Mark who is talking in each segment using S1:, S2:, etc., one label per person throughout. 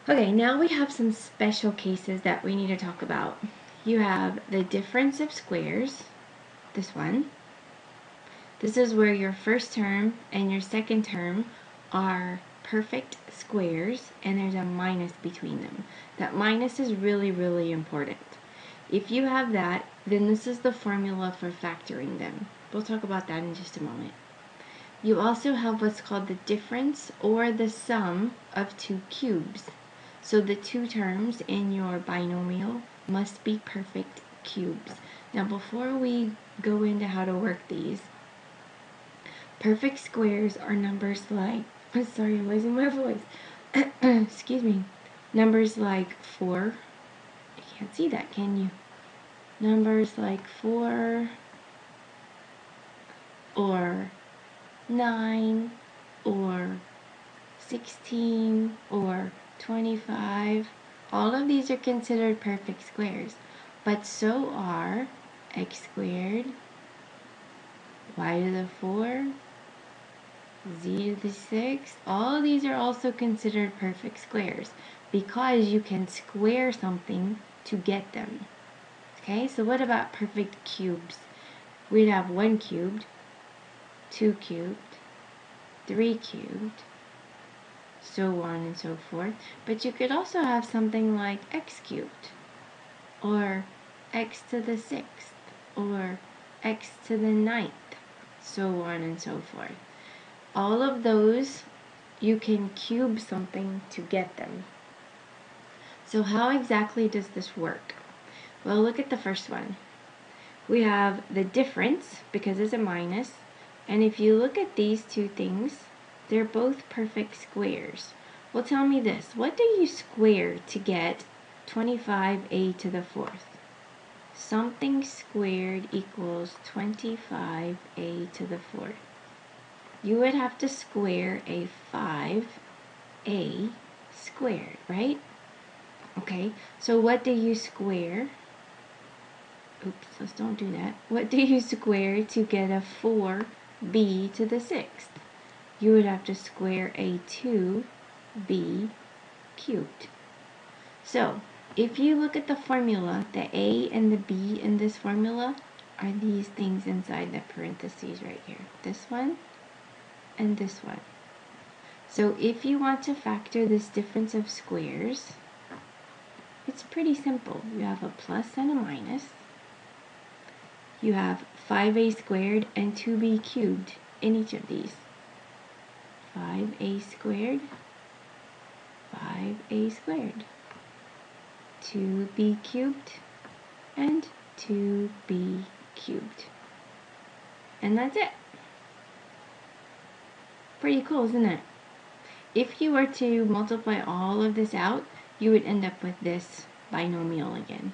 S1: Okay, now we have some special cases that we need to talk about. You have the difference of squares, this one. This is where your first term and your second term are perfect squares and there's a minus between them. That minus is really, really important. If you have that, then this is the formula for factoring them. We'll talk about that in just a moment. You also have what's called the difference or the sum of two cubes. So the two terms in your binomial must be perfect cubes. Now before we go into how to work these, perfect squares are numbers like, sorry, I'm losing my voice. Excuse me. Numbers like 4. You can't see that, can you? Numbers like 4 or 9 or 16 or 25. All of these are considered perfect squares, but so are x squared, y to the 4, z to the 6. All of these are also considered perfect squares because you can square something to get them. Okay, so what about perfect cubes? We'd have 1 cubed, 2 cubed, 3 cubed, so on and so forth. But you could also have something like x cubed, or x to the 6th, or x to the 9th, so on and so forth. All of those, you can cube something to get them. So how exactly does this work? Well, look at the first one. We have the difference, because it's a minus, and if you look at these two things, they're both perfect squares. Well, tell me this. What do you square to get 25a to the 4th? Something squared equals 25a to the 4th. You would have to square a 5a squared, right? Okay, so what do you square? Oops, let's don't do that. What do you square to get a 4b to the 6th? You would have to square a 2b cubed. So, if you look at the formula, the a and the b in this formula are these things inside the parentheses right here. This one and this one. So if you want to factor this difference of squares, it's pretty simple. You have a plus and a minus. You have 5a squared and 2b cubed in each of these. 5a squared, 5a squared, 2b cubed, and 2b cubed. And that's it. Pretty cool, isn't it? If you were to multiply all of this out, you would end up with this binomial again.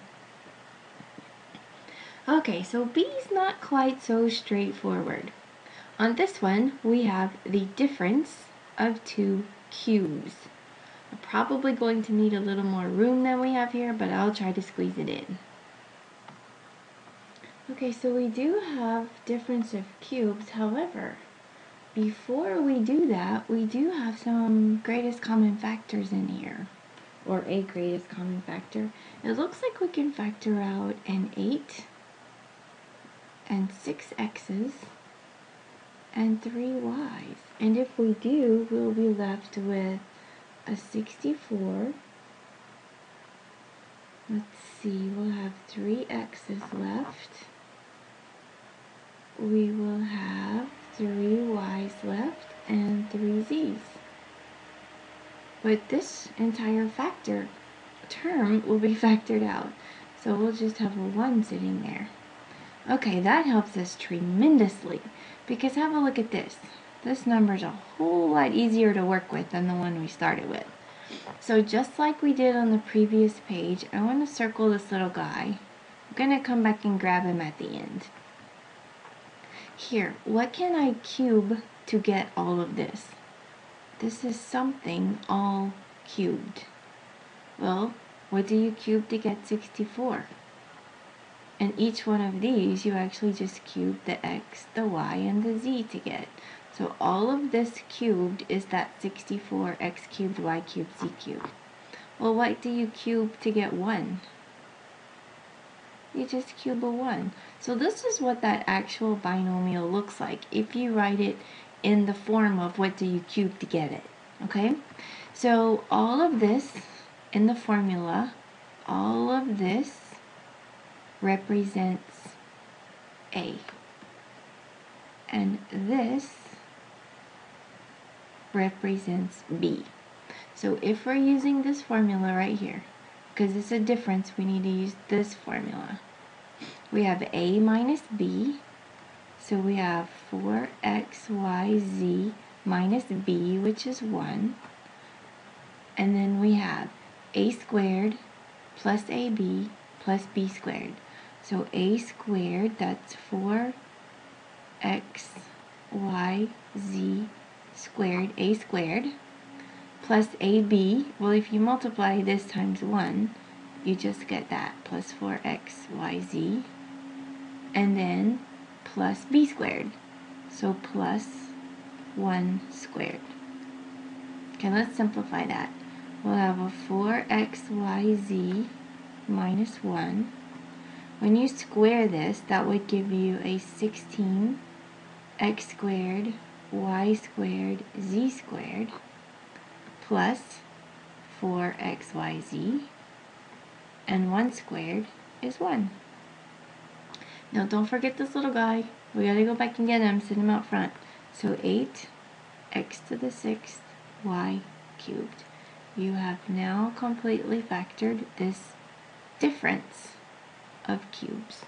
S1: Okay, so B is not quite so straightforward. On this one, we have the difference of two cubes. I'm probably going to need a little more room than we have here, but I'll try to squeeze it in. Okay, so we do have difference of cubes. However, before we do that, we do have some greatest common factors in here, or a greatest common factor. It looks like we can factor out an 8 and 6 x's and 3 y's. And if we do, we'll be left with a 64. Let's see, we'll have 3 x's left. We will have 3 y's left and 3 z's. But this entire factor term will be factored out. So we'll just have a 1 sitting there. Okay, that helps us tremendously, because have a look at this. This number is a whole lot easier to work with than the one we started with. So just like we did on the previous page, I want to circle this little guy. I'm going to come back and grab him at the end. Here, what can I cube to get all of this? This is something all cubed. Well, what do you cube to get 64? And each one of these, you actually just cube the x, the y, and the z to get. So all of this cubed is that 64 x cubed, y cubed, z cubed. Well, what do you cube to get 1? You just cube a 1. So this is what that actual binomial looks like if you write it in the form of what do you cube to get it, okay? So all of this in the formula, all of this represents A. And this represents B. So if we're using this formula right here, because it's a difference, we need to use this formula. We have A minus B, so we have 4xyz minus B, which is 1. And then we have A squared plus AB plus B squared. So A squared, that's 4xyz squared, A squared, plus AB, well, if you multiply this times 1, you just get that, plus 4xyz, and then plus B squared, so plus 1 squared. Okay, let's simplify that. We'll have a 4xyz minus 1. When you square this, that would give you a 16x squared, y squared, z squared, plus 4xyz, and 1 squared is 1. Now don't forget this little guy. We gotta go back and get him, sit him out front. So 8x to the 6th y cubed. You have now completely factored this difference of cubes.